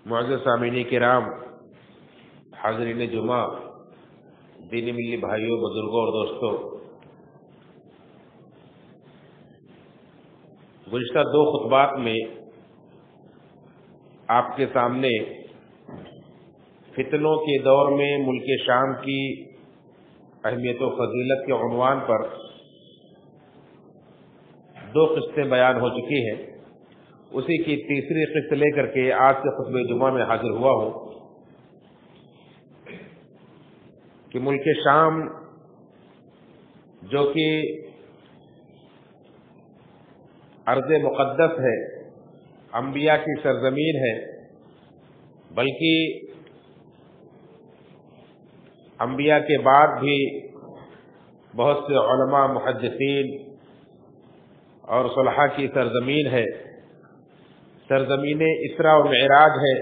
معزز سامعین کرام، حاضرین جمعہ، دینی ملی بھائیوں، بزرگوں اور دوستوں، گزشتہ 2 خطبات میں آپ کے سامنے فتنوں کے دور میں ملک شام کی اہمیت و فضیلت کے عنوان پر 2 قسطیں بیان ہو چکی ہیں۔ اسی کی تیسری قسط لے کر کے آج کے خطبہ جمعہ میں حاضر ہوا ہوں کہ ملک شام جو کہ ارض مقدس ہے، انبیاء کی سرزمین ہے، بلکہ انبیاء کے بعد بھی بہت سے علماء، محدثین اور صلحاء کی سرزمین ہے، سرزمین اسراء و معراج ہے،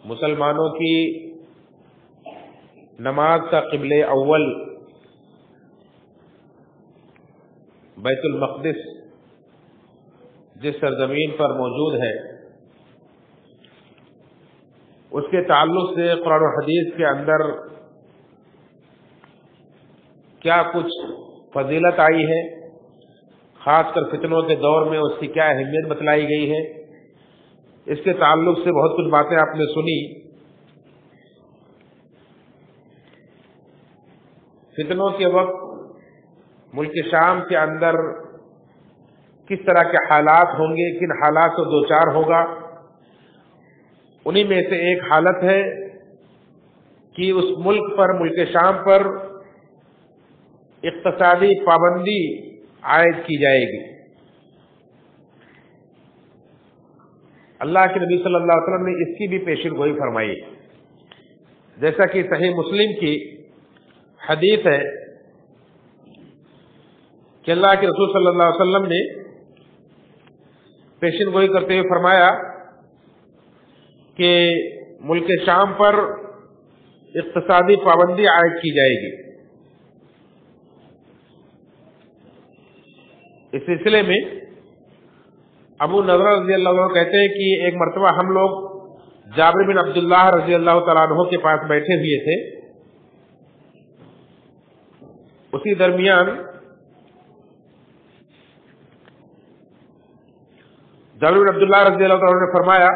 مسلمانوں کی نماز کا قبلہ اول بیت المقدس جس سرزمین پر موجود ہے، اس کے تعلق سے قرآن و حدیث کے اندر کیا کچھ فضیلت آئی ہے، خاص کر فتنوں کے دور میں اس کی کیا اہمیت بتلائی گئی ہے، اس کے تعلق سے بہت کچھ باتیں آپ نے سنی۔ فتنوں کے وقت ملک شام کے اندر کس طرح کے حالات ہوں گے، کن حالات سے دوچار ہوگا، انہی میں سے ایک حالت ہے کہ اس ملک پر، ملک شام پر اقتصادی پابندی عائد کی جائے گی۔ اللہ کے نبی صلی اللہ علیہ وسلم نے اس کی بھی پیشن گوئی فرمائی، جیسا کہ صحیح مسلم کی حدیث ہے کہ اللہ کے رسول صلی اللہ علیہ وسلم نے پیشن گوئی کرتے ہوئے فرمایا کہ ملک شام پر اقتصادی پابندی عائد کی جائے گی۔ اس سلسلے میں ابو نضر رضی اللہ عنہ کہتے ہیں کہ ایک مرتبہ ہم لوگ جابر بن عبداللہ رضی اللہ تعالیٰ عنہ کے پاس بیٹھے ہوئے تھے، اسی درمیان جابر بن عبداللہ رضی اللہ عنہ نے فرمایا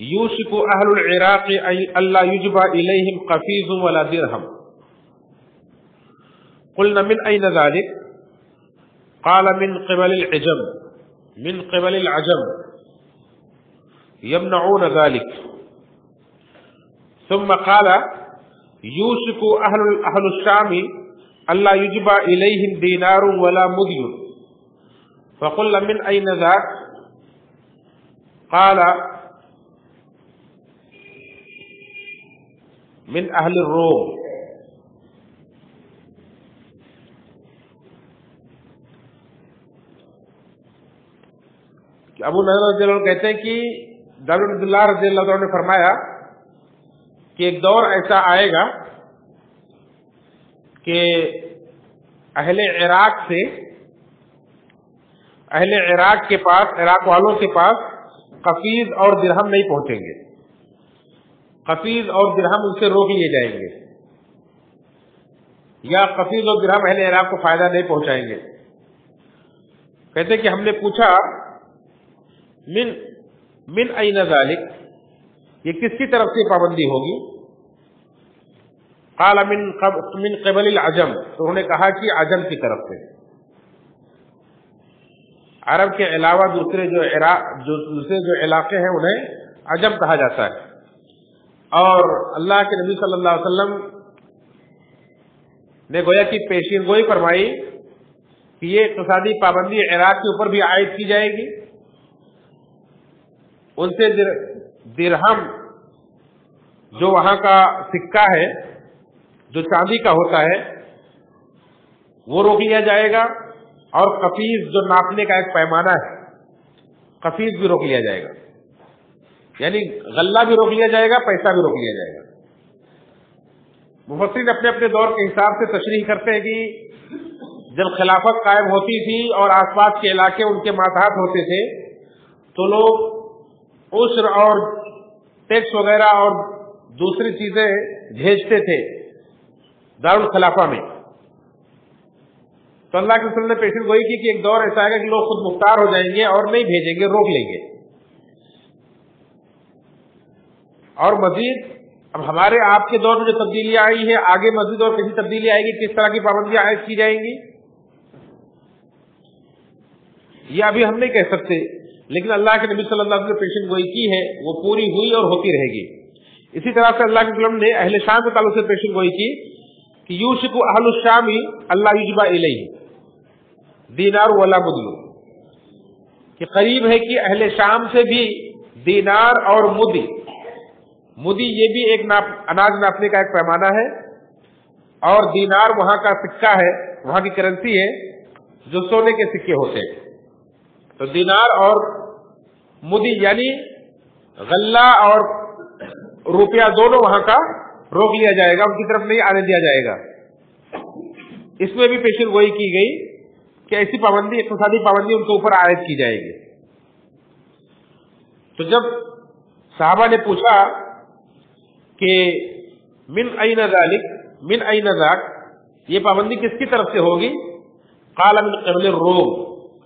یوشک اہل العراق الا یجبى الیہم قفیز ولا درہم، قلنا من این ذلك؟ قال من قبل العجم، من قبل العجم يمنعون ذلك، ثم قال يوشك أهل الشام ألا يجبى إليهم دينار ولا مدي، فقل من أين ذاك؟ قال من أهل الروم۔ ابو نضر رضی اللہ عنہ کہتے ہیں کہ جابر بن عبداللہ رضی اللہ عنہ نے فرمایا کہ ایک دور ایسا آئے گا کہ اہل عراق سے، اہل عراق کے پاس، عراق والوں کے پاس قفیز اور درہم نہیں پہنچیں گے، قفیز اور درہم ان سے روک لیے جائیں گے، یا قفیز اور درہم اہل عراق کو فائدہ نہیں پہنچائیں گے۔ کہتے ہیں کہ ہم نے پوچھا من این ذالک، یہ کس کی طرف سے پابندی ہوگی؟ قال من قبل العجم، تو انہوں نے کہا کہ عجم کی طرف سے، عرب کے علاوہ دوسرے جو علاقے ہیں انہیں عجم کہا جاتا ہے۔ اور اللہ کے نبی صلی اللہ علیہ وسلم نے گویا کہ پیشین گوئی فرمائی کہ یہ اقتصادی پابندی عراق کے اوپر بھی عائد کی جائے گی، ان سے درہم جو وہاں کا سکہ ہے، جو چاندی کا ہوتا ہے، وہ روک لیا جائے گا، اور قفیز جو ناپنے کا ایک پیمانہ ہے، قفیز بھی روک لیا جائے گا، یعنی غلہ بھی روک لیا جائے گا، پیسہ بھی روک لیا جائے گا۔ مفسرین اپنے اپنے دور کے حساب سے تشریح کرتے ہیں کہ جب خلافت قائم ہوتی تھی اور آس پاس کے علاقے ان کے ماتحت ہوتے تھے تو لوگ عشر اور ٹیکس وغیرہ اور دوسری چیزیں بھیجتے تھے دارالخلافہ میں، تو اللہ کے رسول نے پیشن گوئی کی کہ ایک دور ایسا آئے گا کہ لوگ خود مختار ہو جائیں گے اور نہیں بھیجیں گے، روک لیں گے۔ اور مزید اب ہمارے آپ کے دور میں جو تبدیلیاں آئی ہیں، آگے مزید اور کسی تبدیلی آئے گی، کس طرح کی پابندیاں عائد کی جائیں گی یہ ابھی ہم نہیں کہہ سکتے، لیکن اللہ کے نبی صلی اللہ علیہ وسلم نے پیشن گوئی کی ہے، وہ پوری ہوئی اور ہوتی رہے گی۔ اسی طرح سے اللہ کے وسلم نے اہل شام کے تعلق سے پیشن گوئی کی کہ یوشک اہل الشام اللہ یجبا الیہ دینار ولا مدل، کہ قریب ہے کہ اہل شام سے بھی دینار اور مدی، مدی یہ بھی ایک اناج ناپنے کا ایک پیمانہ ہے، اور دینار وہاں کا سکہ ہے، وہاں کی کرنسی ہے جو سونے کے سکے ہوتے ہیں۔ تو دینار اور مدی یعنی غلہ اور روپیہ دونوں وہاں کا روک لیا جائے گا، ان کی طرف نہیں آنے دیا جائے گا۔ اس میں بھی پیشن گوئی کی گئی کہ ایسی پابندی، اقتصادی پابندی ان کے اوپر عائد کی جائے گی۔ تو جب صحابہ نے پوچھا کہ من این ذالک، من این ذاک، یہ پابندی کس کی طرف سے ہوگی؟ قال من قبل الروم،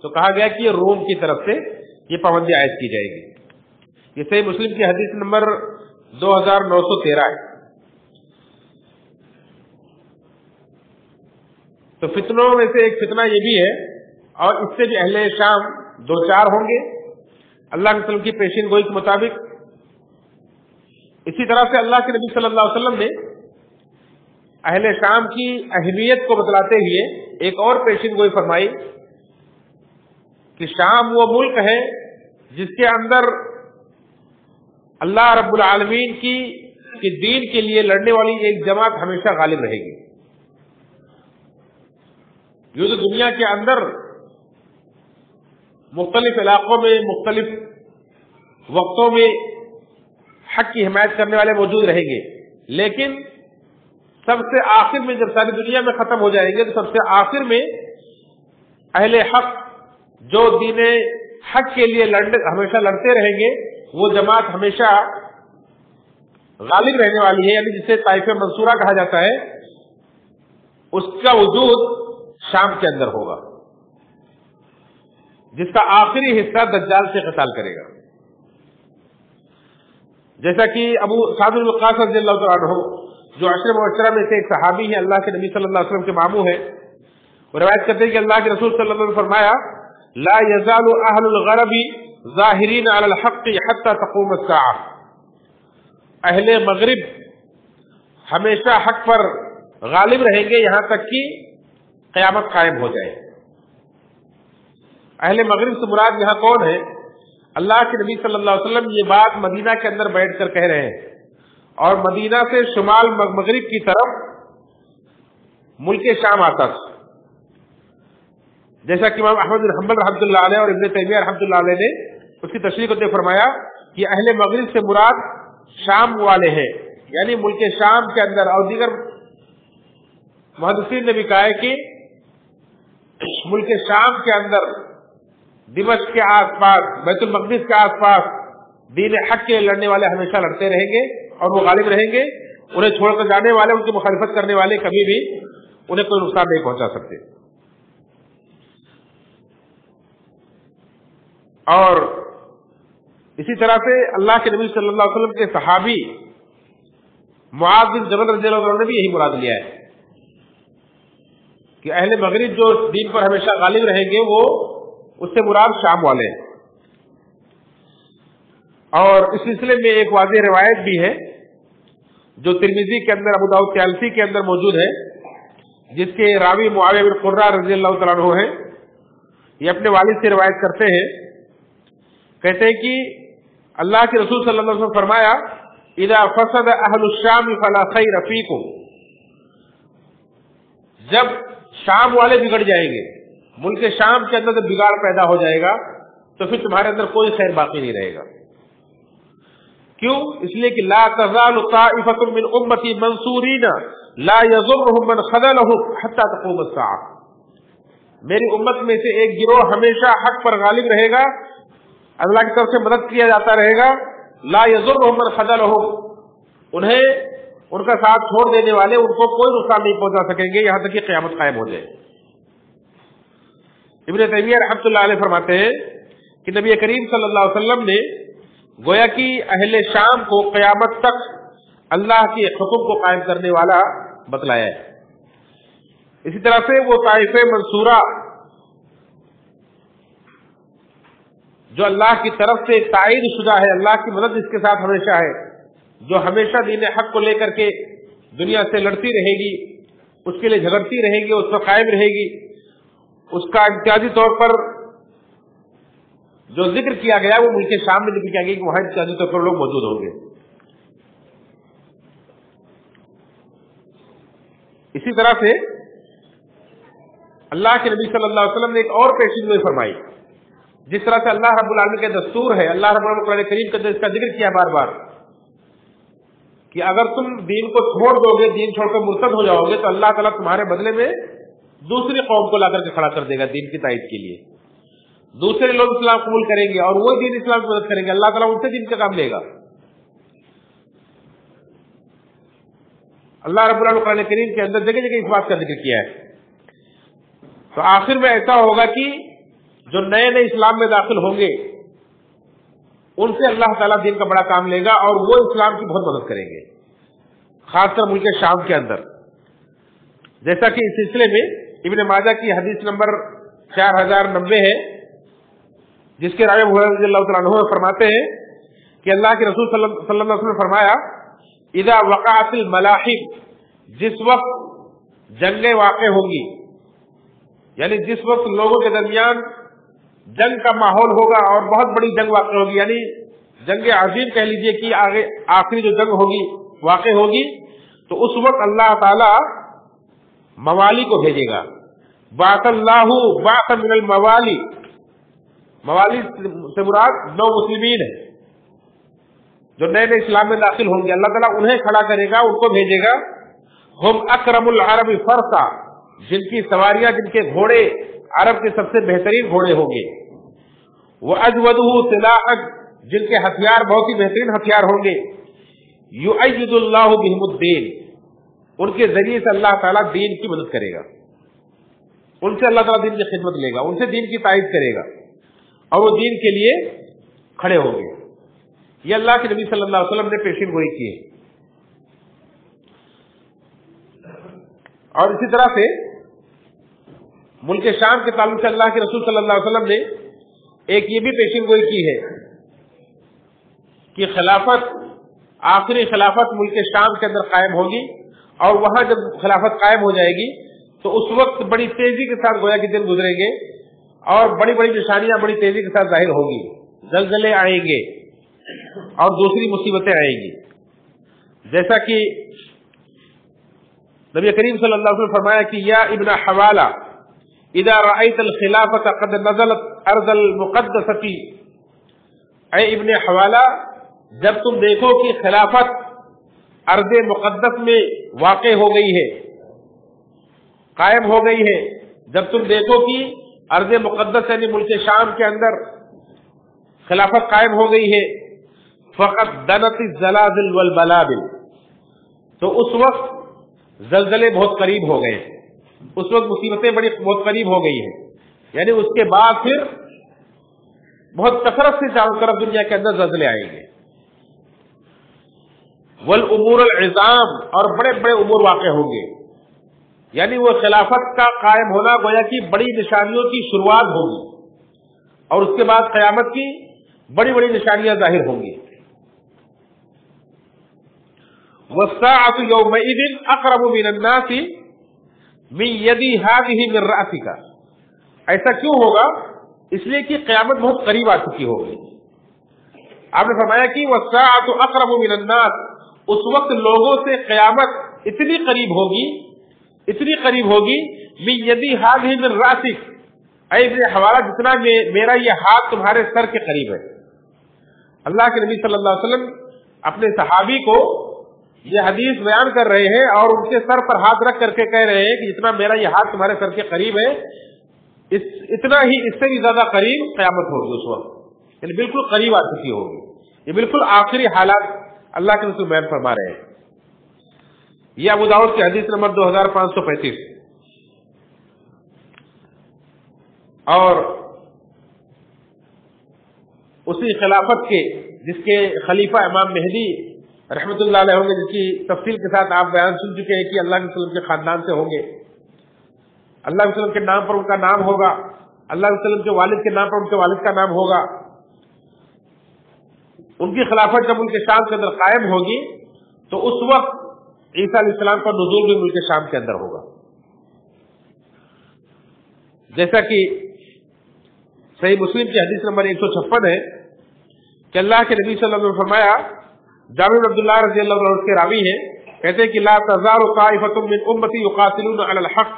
تو کہا گیا کہ یہ روم کی طرف سے یہ پابندی عائد کی جائے گی۔ یہ صحیح مسلم کی حدیث نمبر 2913 ہے۔ تو فتنوں میں سے ایک فتنہ یہ بھی ہے، اور اس سے بھی اہل شام دو چار ہوں گے اللہ کے وسلم کی پیشین گوئی کے مطابق۔ اسی طرح سے اللہ کے نبی صلی اللہ علیہ وسلم نے اہل شام کی اہمیت کو بتلاتے ہوئے ایک اور پیشین گوئی فرمائی کہ شام وہ ملک ہے جس کے اندر اللہ رب العالمین کی دین کے لیے لڑنے والی ایک جماعت ہمیشہ غالب رہے گی۔ یہ تو دنیا کے اندر مختلف علاقوں میں مختلف وقتوں میں حق کی حمایت کرنے والے موجود رہیں گے، لیکن سب سے آخر میں جب ساری دنیا میں ختم ہو جائیں گے تو سب سے آخر میں اہل حق جو دین حق کے لیے ہمیشہ لڑتے رہیں گے، وہ جماعت ہمیشہ غالب رہنے والی ہے، یعنی جسے طائف منصورہ کہا جاتا ہے، اس کا وجود شام کے اندر ہوگا، جس کا آخری حصہ دجال سے قتال کرے گا۔ جیسا کہ ابو سعد بن وقاص رضی اللہ تعالیٰ عنہ جو عشر مبشرہ میں سے ایک صحابی ہیں، اللہ کے نبی صلی اللہ علیہ وسلم کے ماموں ہیں، وہ روایت کرتے ہیں کہ اللہ کے رسول صلی اللہ علیہ وسلم نے فرمایا لا يزال اہل الغرب ظاہرین علی الحق حتی تقوم الساعہ، اہل مغرب ہمیشہ حق پر غالب رہیں گے یہاں تک کہ قیامت قائم ہو جائے۔ اہل مغرب سے مراد یہاں کون ہے؟ اللہ کے نبی صلی اللہ علیہ وسلم یہ بات مدینہ کے اندر بیٹھ کر کہہ رہے ہیں، اور مدینہ سے شمال مغرب کی طرف ملک شام آتا تھا، جیسا کہ امام احمد بن حنبل رحمۃ اللہ علیہ اور ابن تیمیہ رحمۃ اللہ علیہ نے اس کی تشریح کرتے فرمایا کہ اہل مغرب سے مراد شام والے ہیں، یعنی ملک شام کے اندر، اور دیگر محدثین نے بھی کہا ہے کہ ملک شام کے اندر دمشق کے آس پاس، بیت المقدس کے آس پاس دین حق کے لڑنے والے ہمیشہ لڑتے رہیں گے اور وہ غالب رہیں گے، انہیں چھوڑ کر جانے والے، ان کی مخالفت کرنے والے کبھی بھی انہیں کوئی نقصان نہیں پہنچا سکتے۔ اور اسی طرح سے اللہ کے نبی صلی اللہ علیہ وسلم کے صحابی معاذ بن جبل رضی اللہ عنہ نے بھی یہی مراد لیا ہے کہ اہل مغرب جو دین پر ہمیشہ غالب رہیں گے وہ اس سے مراد شام والے ہیں۔ اور اس سلسلے میں ایک واضح روایت بھی ہے جو ترمذی کے اندر، ابو داؤد طیالسی کے اندر موجود ہے، جس کے راوی معاویہ بن قرہ رضی اللہ تعالیٰ عنہ ہیں۔ یہ اپنے والد سے روایت کرتے ہیں، کہتے ہیں کہ اللہ کے رسول صلی اللہ علیہ وسلم فرمایا اذا فسد اہل الشام فلا خیر فیکم، جب شام والے بگڑ جائیں گے، ملک شام کے اندر جب بگاڑ پیدا ہو جائے گا تو پھر تمہارے اندر کوئی خیر باقی نہیں رہے گا۔ کیوں؟ اس لیے کہ لا تزال طائفۃ من امتی منصورین لا یضرهم من خذلهم حتى تقوم الساعہ، میری امت میں سے ایک گروہ ہمیشہ حق پر غالب رہے گا اللہ کی طرف سے مدد کیا جاتا رہے گا. لا یضرهم من خذلهم, انہیں ان کا ساتھ چھوڑ دینے والے ان کو کوئی نقصان نہیں پہنچا سکیں گے یہاں تک کہ قیامت قائم ہو جائے. ابن تیمیہ رحمۃ اللہ علیہ فرماتے ہیں کہ نبی کریم صلی اللہ علیہ وسلم نے گویا کہ اہل شام کو قیامت تک اللہ کے حکم کو قائم کرنے والا بتلایا ہے. اسی طرح سے وہ طائفہ منصورہ جو اللہ کی طرف سے تائید شدہ ہے, اللہ کی مدد اس کے ساتھ ہمیشہ ہے, جو ہمیشہ دین حق کو لے کر کے دنیا سے لڑتی رہے گی, اس کے لیے جھگڑتی رہے گی, اس پر قائم رہے گی, اس کا امتیازی طور پر جو ذکر کیا گیا وہ ملک شام میں ذکر کیا گیا کہ وہاں امتیازی طور پر لوگ موجود ہوں گے. اسی طرح سے اللہ کے نبی صلی اللہ علیہ وسلم نے ایک اور پیشین گوئی فرمائی. جس طرح سے اللہ رب العالمین کے دستور ہے, اللہ رب العالمین قرآن کریم کے اندر اس کا ذکر کیا بار بار کہ اگر تم دین کو چھوڑ دو گے, دین چھوڑ کر مرتد ہو جاؤ گے, تو اللہ تعالیٰ تمہارے بدلے میں دوسری قوم کو لا کر کے کھڑا کر دے گا دین کی تائید کے لیے. دوسرے لوگ اسلام قبول کریں گے اور وہ دین اسلام کی مدد کریں گے, اللہ تعالیٰ ان سے دین کا کام لے گا. اللہ رب العالمین قرآن کریم کے اندر جگہ جگہ اس بات کا ذکر کیا ہے. تو آخر میں ایسا ہوگا کہ جو نئے نئے اسلام میں داخل ہوں گے ان سے اللہ تعالیٰ دین کا بڑا کام لے گا اور وہ اسلام کی بہت مدد کریں گے, خاص کر ملک شام کے اندر. جیسا کہ اس سلسلے میں ابن ماجہ کی حدیث نمبر 4090 ہے, جس کے راوی رضی اللہ تعالیٰ عنہ فرماتے ہیں کہ اللہ کے رسول صلی اللہ علیہ وسلم نے فرمایا اذا وقعت الملاحم, جس وقت جنگیں واقع ہوں گی, یعنی جس وقت لوگوں کے درمیان جنگ کا ماحول ہوگا اور بہت بڑی جنگ واقع ہوگی, یعنی جنگ عظیم کہہ لیجئے کہ آخری جو جنگ ہوگی واقع ہوگی, تو اس وقت اللہ تعالی موالی کو بھیجے گا. بعث اللہ بعث من الموالی, موالی سے مراد نو مسلمین ہے جو نئے نئے اسلام میں داخل ہوں گے, اللہ تعالیٰ انہیں کھڑا کرے گا, ان کو بھیجے گا. ہم اکرم العرب فرسا, جن کی سواریاں, جن کے گھوڑے عرب کے سب سے بہترین گھوڑے ہوں گے. وَأَجْوَدُهُ سِلَاحًا, جن کے ہتھیار بہت ہی بہترین ہتھیار ہوں گے. يُؤَيِّدُ اللَّهُ بِهِمُ الدِّينَ, ان کے ذریعے سے اللہ تعالیٰ دین کی مدد کرے گا, ان سے اللہ تعالیٰ دین کی خدمت لے گا, ان سے دین کی تائید کرے گا اور وہ دین کے لیے کھڑے ہوں گے. یہ اللہ کے نبی صلی اللہ علیہ وسلم نے پیشین گوئی کی ہے. اور اسی طرح سے ملک شام کے تعلق سے اللہ کے رسول صلی اللہ علیہ وسلم نے ایک یہ بھی پیشین گوئی کی ہے کہ خلافت, آخری خلافت ملک شام کے اندر قائم ہوگی, اور وہاں جب خلافت قائم ہو جائے گی تو اس وقت بڑی تیزی کے ساتھ گویا کہ دن گزریں گے اور بڑی بڑی نشانیاں بڑی تیزی کے ساتھ ظاہر ہوگی, زلزلے آئیں گے اور دوسری مصیبتیں آئیں گی. جیسا کہ نبی کریم صلی اللہ علیہ وسلم فرمایا کہ یا ابن حوالہ اذا رأيت الخلافة قد نزلت ارض المقدسة, اے ابن حوالہ جب تم دیکھو کہ خلافت ارض مقدس میں واقع ہو گئی ہے, قائم ہو گئی ہے, جب تم دیکھو کہ ارض مقدس یعنی ملک شام کے اندر خلافت قائم ہو گئی ہے, فقط دنت الزلازل والبلابل, تو اس وقت زلزلے بہت قریب ہو گئے, اس وقت مصیبتیں بہت قریب ہو گئی ہیں, یعنی اس کے بعد پھر بہت کثرت سے چاروں طرف دنیا کے اندر زلزلے آئیں گے. والامور العظام, اور بڑے بڑے امور واقع ہوں گے, یعنی وہ خلافت کا قائم ہونا گویا کی بڑی نشانیوں کی شروعات ہوگی اور اس کے بعد قیامت کی بڑی بڑی نشانیاں ظاہر ہوں گی. والساعة يومئذ اقرب من الناس من يدي هذه من رأسك, ایسا کیوں ہوگا؟ اس لیے کہ قیامت بہت قریب آ چکی ہوگی. آپ نے فرمایا کہ والساعة اقرب من الناس, اس وقت لوگوں سے قیامت اتنی قریب ہوگی, اتنی قریب ہوگی, من يدي هذه من رأسك, اے ابن حوالہ جتنا میرا یہ ہاتھ تمہارے سر کے قریب ہے. اللہ کے نبی صلی اللہ علیہ وسلم اپنے صحابی کو یہ حدیث بیان کر رہے ہیں اور ان کے سر پر ہاتھ رکھ کر کے کہہ رہے ہیں کہ جتنا میرا یہ ہاتھ تمہارے سر کے قریب ہے, اتنا ہی اس سے بھی زیادہ قریب قیامت ہوگی اس وقت. یعنی بالکل قریب آ چکی ہوگی. یہ بالکل آخری حالات اللہ کے رسول بیان فرما رہے ہیں. یہ ابو داؤد کی حدیث نمبر 2535. اور اسی خلافت کے جس کے خلیفہ امام مہدی رحمۃ اللہ علیہ ہوں گے، جس کی تفصیل کے ساتھ آپ بیان سن چکے ہیں کہ اللہ کے وسلم کے خاندان سے ہوں گے، اللہ کے وسلم کے نام پر ان کا نام ہوگا، اللہ کے وسلم کے والد کے نام پر ان کے والد کا نام ہوگا. ان کی خلافت جب ملک شام کے اندر قائم ہوگی تو اس وقت عیسیٰ علیہ السلام کا نزول بھی ملک شام کے اندر ہوگا. جیسا کہ صحیح مسلم کی حدیث نمبر 156 ہے کہ اللہ کے نبی صلی اللہ علیہ وسلم نے فرمایا، جابر بن عبداللہ رضی اللہ عنہ کے راوی ہیں، کہتے ہیں کہ لا تزال طائفة من امتی یقاتلون علی الحق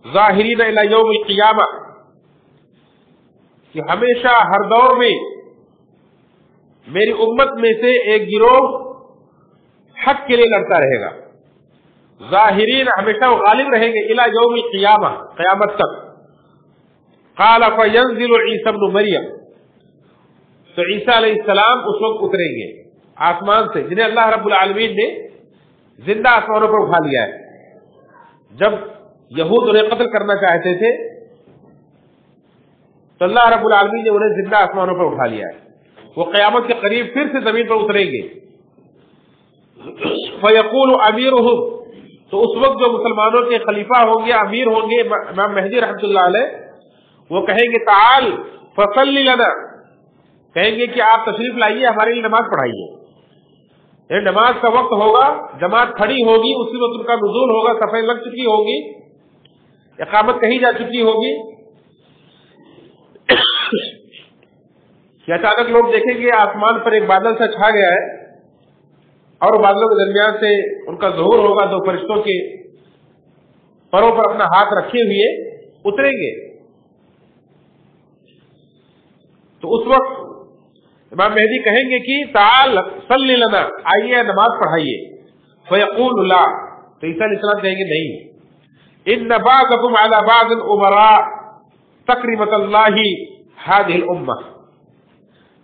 ظاہرین الی یوم القیامہ، کہ ہمیشہ ہر دور میں میری امت میں سے ایک گروہ حق کے لیے لڑتا رہے گا. ظاہرین ہمیشہ وہ غالب رہیں گے، الی یوم القیامہ، قیامت تک. قال فینزل عیسی ابن مریم، تو عیسیٰ علیہ السلام اس وقت اتریں گے آسمان سے، جنہیں اللہ رب العالمین نے زندہ آسمانوں پر اٹھا لیا ہے. جب یہود انہیں قتل کرنا چاہتے تھے تو اللہ رب العالمین نے انہیں زندہ آسمانوں پر اٹھا لیا ہے. وہ قیامت کے قریب پھر سے زمین پر اتریں گے. فیقول امیرہم، تو اس وقت جو مسلمانوں کے خلیفہ ہوں گے، امیر ہوں گے، امام مہدی رحمۃ اللہ علیہ، وہ کہیں گے تعال فصلی لنا، کہیں گے کہ آپ تشریف لائیے، ہمارے لیے نماز پڑھائیے. یعنی نماز کا وقت ہوگا، جماعت کھڑی ہوگی، اسی وقت ان کا نزول ہوگا، صفیں لگ چکی ہوگی، اقامت کہی جا چکی ہوگی کہ اچانک لوگ دیکھیں گے آسمان پر ایک بادل سا چھا گیا ہے اور بادلوں کے درمیان سے ان کا ظہور ہوگا. دو فرشتوں کے پروں پر اپنا ہاتھ رکھے ہوئے اتریں گے. تو اس وقت امام مہدی کہیں گے کہ تعال صلی لنا، آئیے نماز پڑھائیے. فیقول لا، تو عیسیٰ علیہ السلام کہیں گے نہیں، ان بعضکم علی بعض امراء تکرمۃ اللہ ہذہ الامہ،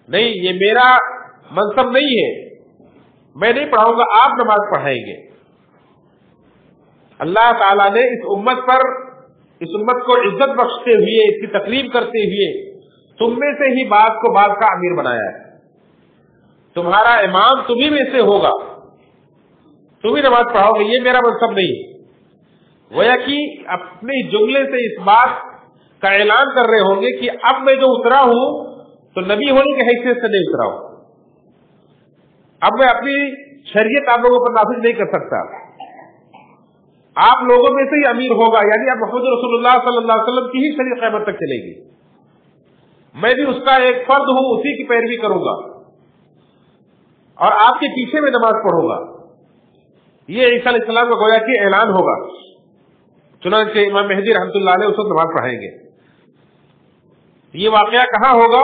نہیں یہ میرا منصب نہیں ہے، میں نہیں پڑھاؤں گا، آپ نماز پڑھائیں گے. اللہ تعالیٰ نے اس امت پر، اس امت کو عزت بخشتے ہوئے، اس کی تکریم کرتے ہوئے تم میں سے ہی بعض کو بعض کا امیر بنایا ہے. تمہارا امام تمہیں میں سے ہوگا، تم ہی نماز پڑھاؤ گے، یہ میرا منصب نہیں ہے. گویا کہ اپنے جملے سے اس بات کا اعلان کر رہے ہوں گے کہ اب میں جو اترا ہوں تو نبی ہونے کی حیثیت سے نہیں اترا ہوں، اب میں اپنی شریعت آپ لوگوں پر نافذ نہیں کر سکتا، آپ لوگوں میں سے ہی امیر ہوگا. یعنی اب محمد رسول اللہ صلی اللہ علیہ وسلم کی ہی شریعت قیامت تک چلے گی، میں بھی اس کا ایک فرد ہوں، اسی کی پیروی کروں گا اور آپ کے پیچھے میں نماز پڑھوں گا. یہ عیسیٰ علیہ السلام کا گویا کہ اعلان ہوگا. چنانچہ امام مہدی رحمۃ اللہ علیہ اس وقت نماز پڑھائیں گے. یہ واقعہ کہاں ہوگا؟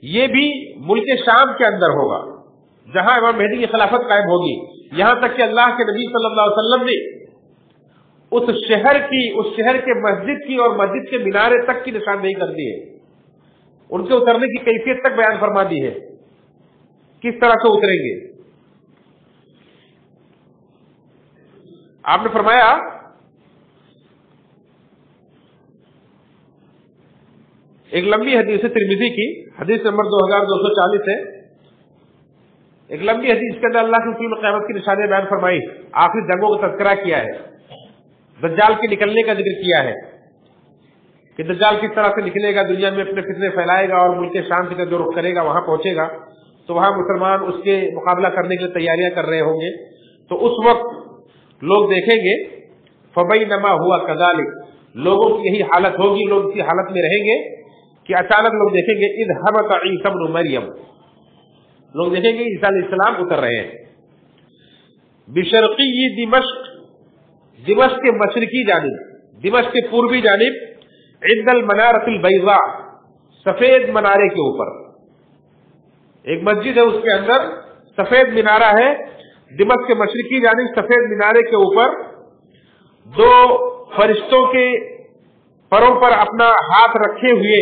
یہ بھی ملک شام کے اندر ہوگا، جہاں امام مہدی کی خلافت قائم ہوگی. یہاں تک کہ اللہ کے نبی صلی اللہ علیہ وسلم نے اس شہر کے مسجد کی اور مسجد کے مینارے تک کی نشاندہی کر دی ہے، ان کے اترنے کی کیفیت تک بیان فرما دی ہے، کس طرح سے اتریں گے. آپ نے فرمایا ایک لمبی حدیث ہے ترمذی کی، حدیث نمبر 2240 ہے. ایک لمبی حدیث کے اندر اللہ کے رسول نے قیامت کی نشانیاں بیان فرمائی، آخری جنگوں کا تذکرہ کیا ہے، دجال کے نکلنے کا ذکر کیا ہے کہ دجال کس طرح سے نکلے گا، دنیا میں اپنے فتنے پھیلائے گا اور ملک شام کی طرف جو رخ کرے گا وہاں پہنچے گا تو وہاں مسلمان اس کے مقابلہ کرنے کے لیے تیاریاں کر رہے ہوں گے. تو اس وقت لوگ دیکھیں گے فبینما ہوا کذالک، لوگوں کی یہی حالت ہوگی، لوگ اسی حالت میں رہیں گے کہ اچانک لوگ دیکھیں گے اذ ہبط عیسی ابن مریم، لوگ دیکھیں گے عیسیٰ علیہ السلام اتر رہے ہیں. بشرقی دمشق، دمشق کے مشرقی جانب، دمشق کے پوربی جانب، عند المنارۃ البیضاء، سفید منارے کے اوپر. ایک مسجد ہے، اس کے اندر سفید مینارہ ہے. دمشق کے مشرقی جانب سفید مینارے کے اوپر دو فرشتوں کے پروں پر اپنا ہاتھ رکھے ہوئے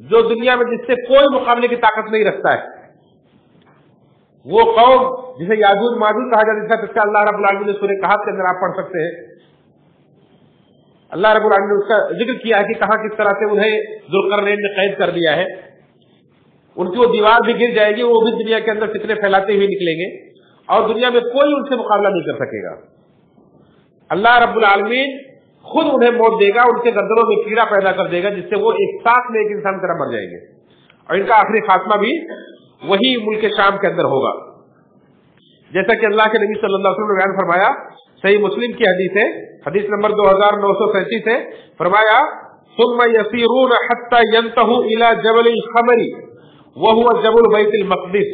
جو دنیا میں جس سے کوئی مقابلے کی طاقت نہیں رکھتا ہے، وہ قوم جسے یاجوج ماجوج کہا جاتا ہے، جس کا اللہ رب العالمین نے سورہ کہف کے اندر آپ پڑھ سکتے ہیں، اللہ رب العالمین نے اس کا ذکر کیا ہے کہ کہاں کس طرح سے انہیں ذوالقرنین نے قید کر دیا ہے. ان کی وہ دیوار بھی گر جائے گی، وہ بھی دنیا کے اندر فتنے پھیلاتے ہوئے نکلیں گے اور دنیا میں کوئی ان سے مقابلہ نہیں کر سکے گا. اللہ رب العالمین خود انہیں موت دے گا، ان کے گردنوں میں کیڑا پیدا کر دے گا جس سے وہ ایک ساتھ میں ایک انسان کی طرح مر جائیں گے، اور ان کا آخری خاتمہ بھی وہی ملک شام کے اندر ہوگا. جیسا کہ اللہ کے نبی صلی اللہ علیہ وسلم نے بیان فرمایا، صحیح مسلم کی حدیث ہے، حدیث نمبر 2937 ہے، فرمایا ثم يسيرون حتى ينتهوا الى جبل الخمر وهو جبل بیت المقدس.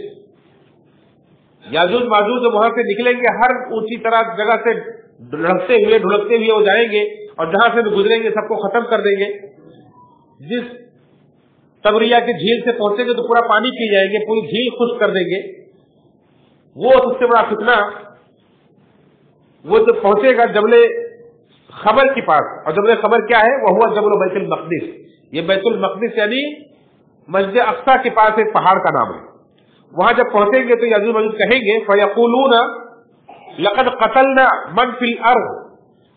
یاجوج ماجوج وہاں سے نکلیں گے، ہر اونچی طرح جگہ سے ڈھلکتے ہوئے وہ جائیں گے اور جہاں سے بھی گزریں گے سب کو ختم کر دیں گے. جس تبریہ کی جھیل سے پہنچیں گے تو پورا پانی پی جائیں گے، پوری جھیل خشک کر دیں گے. وہ سب سے بڑا فتنہ وہ جو پہنچے گا جبل خبر کے پاس، اور جبل خبر کیا ہے؟ وہ ہوا جبل بیت المقدس. یہ بیت المقدس یعنی مسجد اقصی کے پاس ایک پہاڑ کا نام ہے. وہاں جب پہنچیں گے تو یاجوج ماجوج کہیں گے فیقولون لقد قتلنا من فی الارض،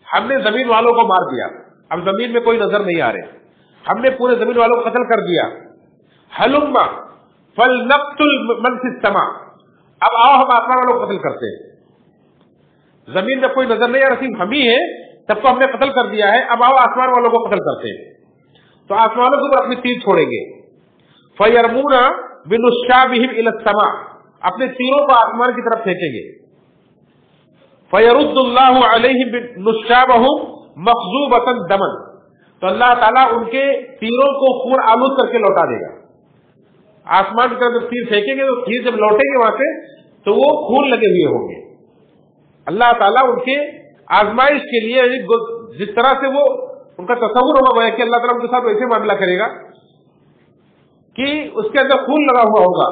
ہم نے زمین والوں کو مار دیا، اب زمین میں کوئی نظر نہیں آ رہے، ہم نے پورے زمین والوں کو قتل کر دیا. ہلم فلنقتل من فی السماء، اب آؤ ہم آسمان والوں کو قتل کرتے ہیں. زمین میں کوئی نظر نہیں آ رہا، صرف ہم ہی ہے، سب کو ہم نے قتل کر دیا ہے، اب آؤ آسمان والوں کو قتل کرتے ہیں. تو آسمانوں کے اوپر اپنی تیر چھوڑیں گے. فیرمون بنشابہم الی السماء، اپنے تیروں کو آسمان کی طرف پھینکیں گے. فیرد اللہ علیہم نشابہم مخضوبۃ دما، تو اللہ تعالیٰ ان کے تیروں کو خون آلود کر کے لوٹا دے گا. آسمان کی طرف جب تیر پھینکیں گے تو تیر جب لوٹیں گے وہاں سے تو وہ خون لگے ہوئے ہوں گے. اللہ تعالیٰ ان کے آزمائش کے لیے جس طرح سے وہ ان کا تصور ہوگا کہ اللہ تعالیٰ ان کے ساتھ ویسے معاملہ کرے گا کہ اس کے اندر خون لگا ہوا ہوگا،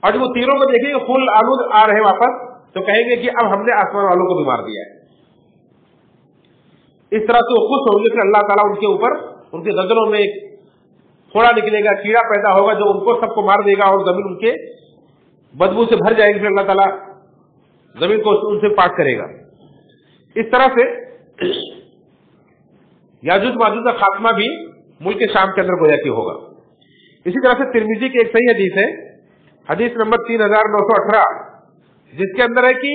اور جب وہ تیروں کو دیکھیں گے خون آلود آ رہے واپس تو کہیں گے کہ اب ہم نے آسمان والوں کو بھی مار دیا ہے. اس طرح سے وہ خوش ہوں گے کہ اللہ تعالیٰ ان کے اوپر ان کے گردنوں میں ایک تھوڑا نکلے گا، کیڑا پیدا ہوگا جو ان کو سب کو مار دے گا، اور زمین ان کے بدبو سے بھر جائے گی، پھر اللہ تعالیٰ زمین کو ان سے پاک کرے گا. اس طرح سے یاجوج ماجوج کا خاتمہ بھی ملک شام کے اندر گویا کہ ہوگا. اسی طرح سے ترمذی کی ایک صحیح حدیث ہے، حدیث نمبر 3918، جس کے اندر ہے کہ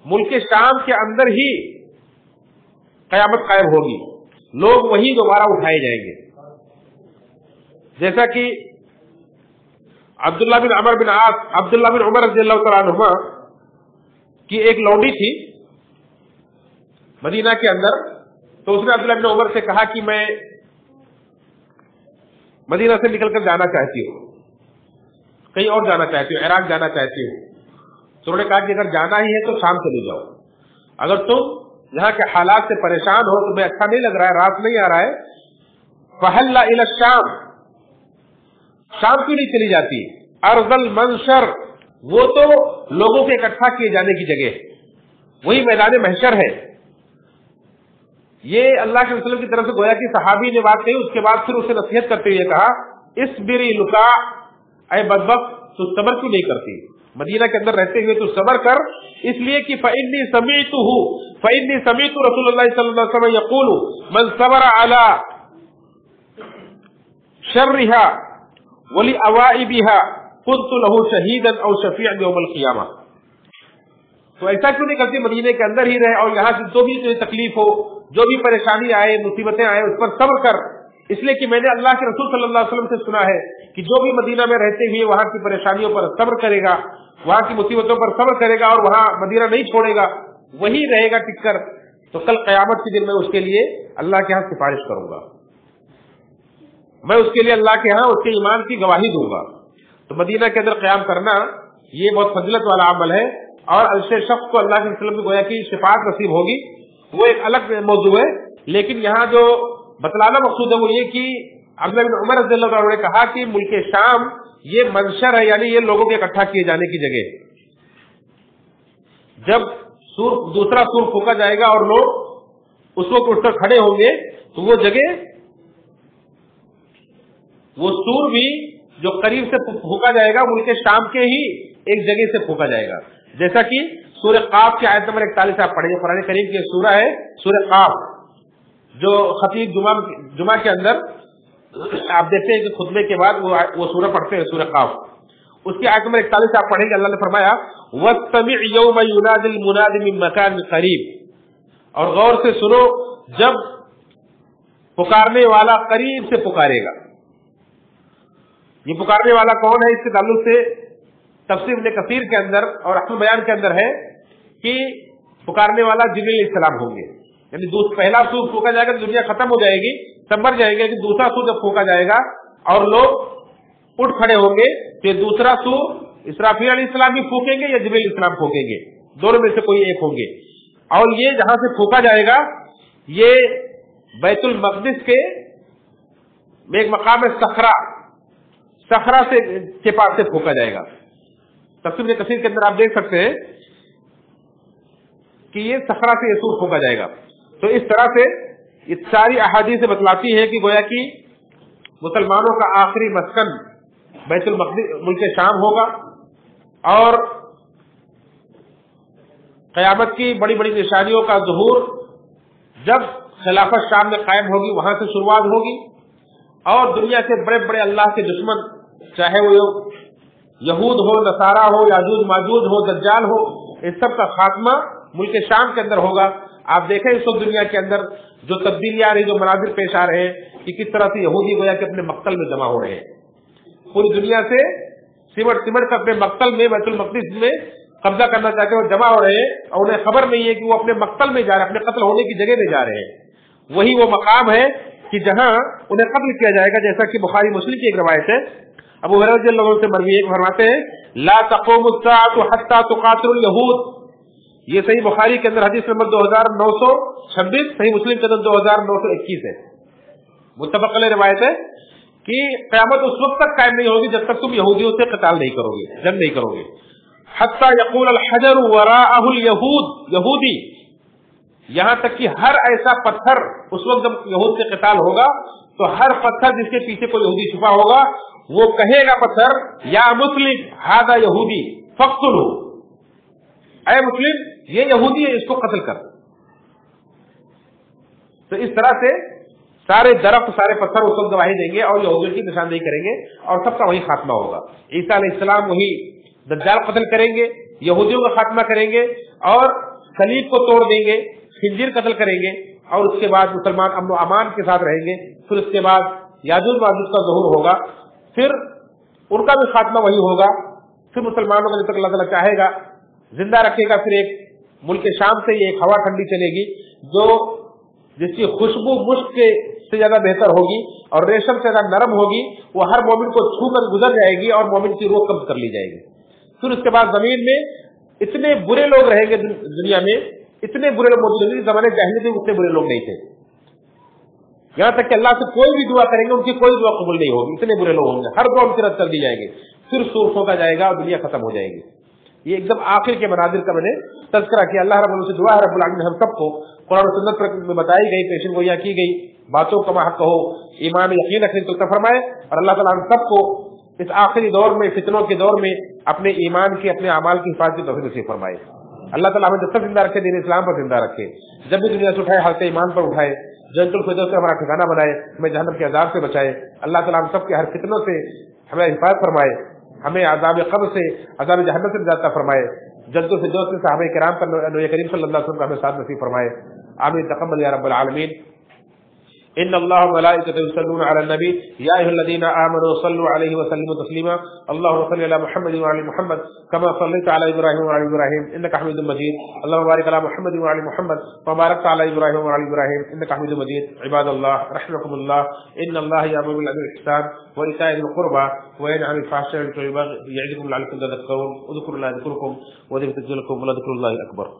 ملک شام کے اندر ہی قیامت قائم ہوگی، لوگ وہی دوبارہ اٹھائے جائیں گے. جیسا کہ عبداللہ بن عمر بن عاص، عبداللہ بن عمر رضی اللہ تعالیٰ عنہما کی ایک لونڈی تھی مدینہ کے اندر، تو اس نے عبداللہ بن عمر سے کہا کہ میں مدینہ سے نکل کر جانا چاہتی ہوں، کہیں اور جانا چاہتی ہوں، عراق جانا چاہتی ہوں. تو انہوں نے کہا کہ اگر جانا ہی ہے تو شام چلے جاؤ، اگر تم یہاں کے حالات سے پریشان ہو، تمہیں اچھا نہیں لگ رہا ہے، رات نہیں آ رہا ہے، فہلا الی الشام، شام کیوں نہیں چلی جاتی؟ ارض المنشر، وہ تو لوگوں کے اکٹھا کیے جانے کی جگہ ہے، وہی میدان محشر ہے. یہ اللہ کے رسول کی طرف سے گویا کہ صحابی نے بات کہی، اس کے بعد پھر اسے نصیحت کرتے ہوئے کہا اصبری لکا، اے بدبخت تو صبر کیوں نہیں کرتی؟ مدینہ کے اندر رہتے ہوئے تو صبر کر، اس لیے کہ فإنی سمعت رسول اللہ صلی اللہ علیہ وسلم یقول من صبر علی شرها ولأوائبها كنت له شهيدا او شفيعا يوم القيامة. تو ایسا کیوں نہیں کرتی؟ مدینے کے اندر ہی رہے اور یہاں سے جو بھی تجھے تکلیف ہو، جو بھی پریشانی آئے، مصیبتیں آئے، اس پر صبر کر، اس لیے کہ میں نے اللہ کے رسول صلی اللہ علیہ وسلم سے سنا ہے کہ جو بھی مدینہ میں رہتے ہوئے وہاں کی پریشانیوں پر صبر کرے گا، وہاں کی مصیبتوں پر صبر کرے گا اور وہاں مدینہ نہیں چھوڑے گا، وہی رہے گا ٹک کر، تو کل قیامت کے دن میں اس کے لیے اللہ کے ہاں سفارش کروں گا، میں اس کے لیے اللہ کے ہاں اس کے ایمان کی گواہی دوں گا. تو مدینہ کے اندر قیام کرنا یہ بہت فضیلت والا عمل ہے، اور ایسے شخص کو اللہ کے وسلم کی گویا کی شفاعت نصیب ہوگی، وہ ایک الگ موضوع ہے. لیکن یہاں جو بتلانا مقصود ہے وہ یہ کہ عبداللہ بن عمر رضی اللہ عنہ نے کہا کہ ملک شام یہ منشر ہے، یعنی یہ لوگوں کے اکٹھا کیے جانے کی جگہ. جب دوسرا سور پھونکا جائے گا اور لوگ اس وقت اٹھ کر کھڑے ہوں گے تو وہ جگہ وہ سور بھی جو قریب سے پھونکا جائے گا ملک شام کے ہی ایک جگہ سے پھونکا جائے گا، جیسا کہ سورہ قاف کی آیت نمبر 41 آپ پڑھیں گے، قرآن کریم کی سورہ ہے سورہ قاف، جو خطیب جمعہ کے اندر آپ دیکھتے ہیں کہ خطبے کے بعد وہ سورہ پڑھتے ہیں سورہ قاف، اس کی آیت نمبر 41 آپ پڑھیں گے، اللہ نے فرمایا وَاسْتَمِعْ يَوْمَ يُنَادِ الْمُنَادِ مِن مَّكَانٍ قَرِيبٍ، اور غور سے سنو جب پکارنے والا قریب سے پکارے گا۔ یہ پکارنے والا کون ہے؟ اس کے تعلق سے تفسیر ابن کثیر کے اندر اور احکام بیان کے اندر ہے کہ پکارنے والا جبریل علیہ السلام ہوں گے، یعنی پہلا سور پھونکا جائے گا تو دنیا ختم ہو جائے گی، سب مر جائیں گے، کہ دوسرا سور جب پھونکا جائے گا اور لوگ اٹھ کھڑے ہوں گے تو دوسرا سور اسرافیل علیہ السلام بھی پھونکیں گے یا جبریل علیہ السلام پھونکیں گے، دونوں میں سے کوئی ایک ہوں گے، اور یہ جہاں سے پھونکا جائے گا یہ بیت المقدس کے ایک مقام ہے صخرہ کے پاس سے پھونکا جائے گا۔ تفسیر کثیر کے اندر آپ دیکھ سکتے ہیں کہ یہ صخرہ سے یہ سور پھونکا جائے گا۔ تو اس طرح سے یہ ساری احادیث بتلاتی ہے کہ گویا کہ مسلمانوں کا آخری مسکن بیت المقدس ملک شام ہوگا، اور قیامت کی بڑی بڑی نشانیوں کا ظہور جب خلافت شام میں قائم ہوگی وہاں سے شروعات ہوگی، اور دنیا کے بڑے بڑے اللہ کے دشمن، چاہے وہ یہود ہو، نصارہ ہو، یاجوج ماجوج ہو، دجال ہو، اس سب کا خاتمہ ملک شام کے اندر ہوگا۔ آپ دیکھیں اس وقت دنیا کے اندر جو تبدیلیاں آ رہی، جو مناظر پیش آ رہے ہیں کہ کس طرح سے یہودی گویا کہ اپنے مقتل میں جمع ہو رہے ہیں، پوری دنیا سے سمٹ کر اپنے مقتل میں بیت المقدس میں قبضہ کرنا چاہتے ہیں، وہ جمع ہو رہے ہیں اور انہیں خبر نہیں ہے کہ وہ اپنے مقتل میں جا رہے ہیں، اپنے قتل ہونے کی جگہ میں جا رہے ہیں۔ وہی وہ مقام ہے کہ جہاں انہیں قتل کیا جائے گا، جیسا کہ بخاری مسلم کی ایک روایت ہے، ابو ہریرہ رضی اللہ عنہ سے مروی ہے، فرماتے ہیں لا تقوم الساعة حتى تقاتل اليهود، یہ صحیح بخاری کے اندر حدیث نمبر 2926، صحیح مسلم کے اندر 2921 ہے، متفق علیہ روایت ہے کہ قیامت اس وقت تک قائم نہیں ہوگی جب تک تم یہودیوں سے قتال نہیں کرو گے، جنگ نہیں کرو گے، حتی یقول الحجر وراءہ اليہود، یہودی، یہاں تک کہ ہر ایسا پتھر، اس وقت جب یہود سے قتال ہوگا تو ہر پتھر جس کے پیچھے کوئی یہودی چھپا ہوگا وہ کہے گا پتھر یا مسلم ھذا یہودی فاقتلہ، اے مسلم یہ یہودی ہے، اس کو قتل کر۔ تو اس طرح سے سارے درخت، سارے پتھر اس وقت گواہی دیں گے اور یہودیوں کی نشاندہی کریں گے، اور سب کا وہی خاتمہ ہوگا۔ عیسیٰ علیہ السلام وہی دجال قتل کریں گے، یہودیوں کا خاتمہ کریں گے اور صلیب کو توڑ دیں گے، خنزیر قتل کریں گے، اور اس کے بعد مسلمان امن و امان کے ساتھ رہیں گے۔ پھر اس کے بعد یاجوج ماجوج کا ظہور ہوگا، پھر ان کا بھی خاتمہ وہی ہوگا، پھر مسلمانوں کو جب تک اللہ تعالیٰ چاہے گا زندہ رکھے گا، پھر ایک ملک شام سے یہ ایک ہوا ٹھنڈی چلے گی جو جس کی خوشبو مشک سے زیادہ بہتر ہوگی اور ریشم سے زیادہ نرم ہوگی، وہ ہر مومن کو چھو کر گزر جائے گی اور مومن کی روح قبض کر لی جائے گی۔ پھر اس کے بعد زمین میں اتنے برے لوگ رہیں گے، دنیا میں اتنے برے لوگ موجود ہیں، زمانے جاہلیت میں اتنے برے لوگ نہیں تھے، یہاں تک کہ اللہ سے کوئی بھی دعا کریں گے ان کی کوئی دعا قبول نہیں ہوگی، اتنے برے لوگ ہوں گے، ہر دعا ان کی رد کر دی جائے گی، پھر سور پھونکا جائے گا اور دنیا ختم ہو جائے گی۔ یہ ایک دم آخر کے مناظر کا میں نے تذکرہ کیا۔ اللہ رب العالمین سے دعا ہے رب العالمین ہم سب کو قرآن و سنت میں بتائی گئی، پیشن گوئیاں کی گئی باتوں کا حق کہو، ایمان میں یقین رکھنے کو فرمائے، اور اللہ تعالیٰ ہم سب کو اس آخری دور میں، فتنوں کے دور میں اپنے ایمان کی، اپنے اعمال کی حفاظت کی توفیق نصیب فرمائے۔ اللہ تعالیٰ ہمیں جب تک زندہ رکھے، دین اسلام پر زندہ رکھے، جب بھی دنیا سے اٹھائے حالت ایمان پر اٹھائے، جنت الفردوس سے ہمارا ٹھکانہ بنائے، ہمیں جہنم کے عذاب سے بچائے۔ اللہ تعالیٰ ہم سب کے ہر فتنوں سے ہمیں حفاظت فرمائے، ہمیں عذاب قبر سے، عذاب جہنم سے نجات فرمائے، جنت الفردوس سے صحابہ کرام کا نبی کریم صلی اللہ علیہ وسلم کا ہمیں ساتھ نصیب فرمائے۔ آمین تقبل یا رب العالمین۔ ان اللہ وملائکته یصلون علی النبی یا ایھا الذین آمنوا صلوا علیہ وسلموا تسلیما اللهم صل علی محمد وعلی محمد كما صليت على ابراہیم وعلى ابراہیم انك حمید مجید اللهم بارک علی محمد وعلی محمد كما بارکت علی ابراہیم وعلى ابراہیم انك حمید مجید عباد اللہ رحمكم اللہ ان اللہ یامر بالعدل والاحسان وایتاء ذی القربى وینهى عن الفحشاء والمنکر والبغی یعظکم لعلکم تذکرون اذکروا اللہ یذکرکم وذکر لکم ولذکر اللہ اکبر۔